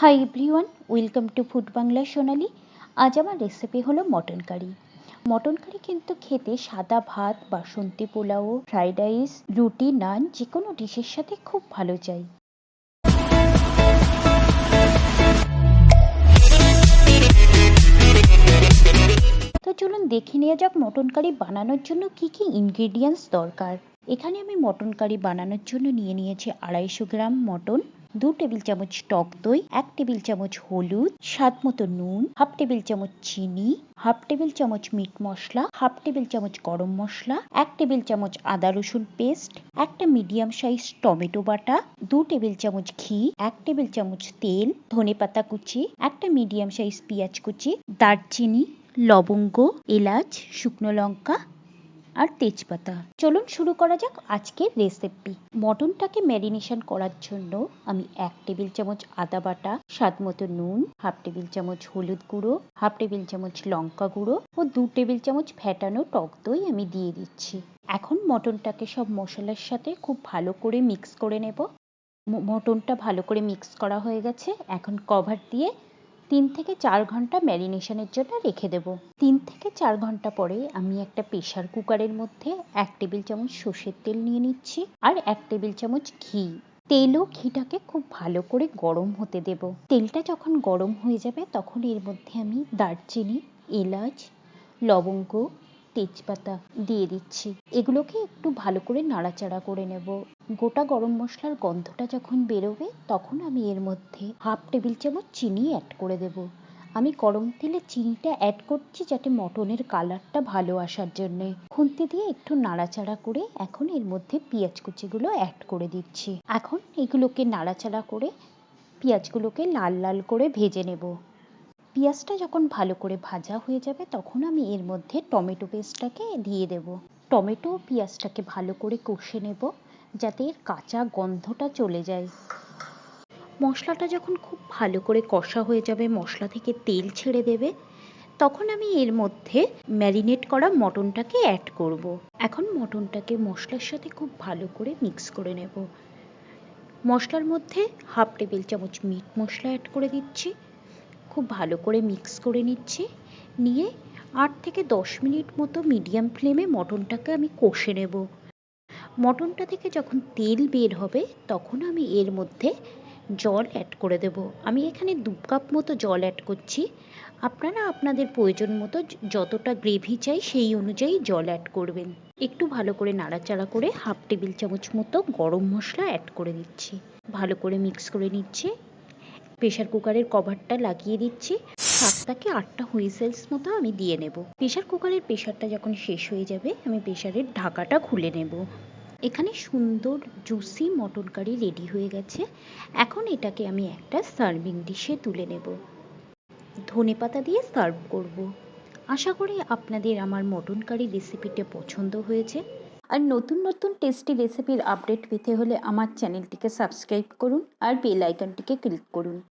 High everyone, welcome to food Bangla Sonali. আজ আমার recipe হলো মটন কারি। মটন কারি কিন্তু খেতে সাদা ভাত, বাসন্তী পোলাও, ফ্রাইড রাইস, রুটি, নান যে কোনো ডিশের সাথে খুব ভালো যায়। তো চলুন দেখে নেওয়া যাক মটন কারি বানানোর জন্য কি কি ইনগ্রেডিয়েন্টস দরকার। এখানে আমি মটন কারি বানানোর জন্য নিয়েছি 250 গ্রাম মটন, 2 টেবিল চামচ টক দই, 1 টেবিল চামচ হলুদ, স্বাদ মতো নুন, 1/2 টেবিল চামচ চিনি, 1/2 টেবিল চামচ মিট মশলা, 1/2 টেবিল চামচ গরম মশলা, 1 টেবিল চামচ আদা রসুন পেস্ট, একটা মিডিয়াম সাইজ টমেটো বাটা, 2 টেবিল চামচ ঘি, 1 টেবিল চামচ তেল, ধনেপাতা কুচি, একটা মিডিয়াম সাইজ পেঁয়াজ কুচি, দারচিনি, লবঙ্গ, এলাচ, শুকনো লঙ্কা আর তেজপাতা। চলুন শুরু করা যাক আজকের রেসিপি। মটনটাকে ম্যারিনেশন করার জন্য আমি 1 টেবিল চামচ আদা বাটা, স্বাদ মতো নুন, 1/2 টেবিল চামচ হলুদ গুঁড়ো, 1/2 টেবিল চামচ লঙ্কা গুঁড়ো ও 2 টেবিল চামচ ফেটানো টক দই আমি দিয়ে দিচ্ছি। এখন মটনটাকে সব মশলার সাথে খুব ভালো করে মিক্স করে নেব। মটনটা ভালো করে মিক্স করা হয়ে গেছে। এখন কভার দিয়ে 3 থেকে 4 ঘন্টা ম্যারিনেশনের জন্য রেখে দেব। 3 থেকে 4 ঘন্টা পরে আমি একটা প্রেসার কুকারের মধ্যে 1 টেবিল চামচ সর্ষের তেল নিয়ে নিচ্ছি আর 1 টেবিল চামচ ঘি। তেল ও ঘিটাকে খুব ভালো করে গরম হতে দেব। তেলটা যখন গরম হয়ে যাবে তখন এর মধ্যে আমি দারচিনি, এলাচ, লবঙ্গ, তেজপাতা দিয়ে দিচ্ছি। এগুলোকে একটু ভালো করে নাড়াচাড়া করে নেব। গোটা গরম মশলার গন্ধটা যখন বেরোবে তখন আমি এর মধ্যে 1/2 টেবিল চামচ চিনি অ্যাড করে দেব। আমি গরম তেলে চিনিটা অ্যাড করছি যাতে মটনের কালারটা ভালো আসার জন্য। খুন্তি দিয়ে একটু নাড়াচাড়া করে এখন এর মধ্যে পেঁয়াজ কুচিগুলো অ্যাড করে দিচ্ছি। এখন এগুলোকে নাড়াচাড়া করে পেঁয়াজগুলোকে লাল লাল করে ভেজে নেব। পেঁয়াজটা যখন ভালো করে ভাজা হয়ে যাবে তখন আমি এর মধ্যে টমেটো পেস্টটাকে দিয়ে দেব। টমেটো ও পেঁয়াজটাকে ভালো করে কষে নেব যাতে এর কাঁচা গন্ধটা চলে যায়। মশলাটা যখন খুব ভালো করে কষা হয়ে যাবে, মশলা থেকে তেল ছেড়ে দেবে, তখন আমি এর মধ্যে ম্যারিনেট করা মটনটাকে অ্যাড করব। এখন মটনটাকে মশলার সাথে খুব ভালো করে মিক্স করে নেব। মশলার মধ্যে 1/2 টেবিল চামচ মিট মশলা অ্যাড করে দিচ্ছি। খুব ভালো করে মিক্স করে নিচ্ছি। নিয়ে 8 থেকে 10 মিনিট মতো মিডিয়াম ফ্লেমে মটনটাকে আমি কষে নেব। মটনটা থেকে যখন তেল বের হবে তখন আমি এর মধ্যে জল অ্যাড করে দেব। আমি এখানে 2 কাপ মতো জল অ্যাড করছি। আপনারা আপনাদের প্রয়োজন মতো যতটা গ্রেভি চাই সেই অনুযায়ী জল অ্যাড করবেন। একটু ভালো করে নাড়াচাড়া করে 1/2 টেবিল চামচ মতো গরম মশলা অ্যাড করে দিচ্ছি। ভালো করে মিক্স করে নিচ্ছি। প্রেসার কুকারের কভারটা লাগিয়ে দিচ্ছি। 7 থেকে 8টা হুইসেলস মতো আমি দিয়ে নেব। প্রেসার কুকারের প্রেসারটা যখন শেষ হয়ে যাবে আমি প্রেসারের ঢাকাটা খুলে নেব। এখানে সুন্দর জুসি মটন কারি রেডি হয়ে গেছে। এখন এটাকে আমি একটা সার্ভিং ডিশে তুলে নেব। ধনেপাতা দিয়ে সার্ভ করব। আশা করি আপনাদের আমার মটন কারি রেসিপিটা পছন্দ হয়েছে। আর নতুন নতুন টেস্টি রেসিপির আপডেট পেতে হলে আমার চ্যানেলটিকে সাবস্ক্রাইব করুন আর বেল আইকনটিকে ক্লিক করুন।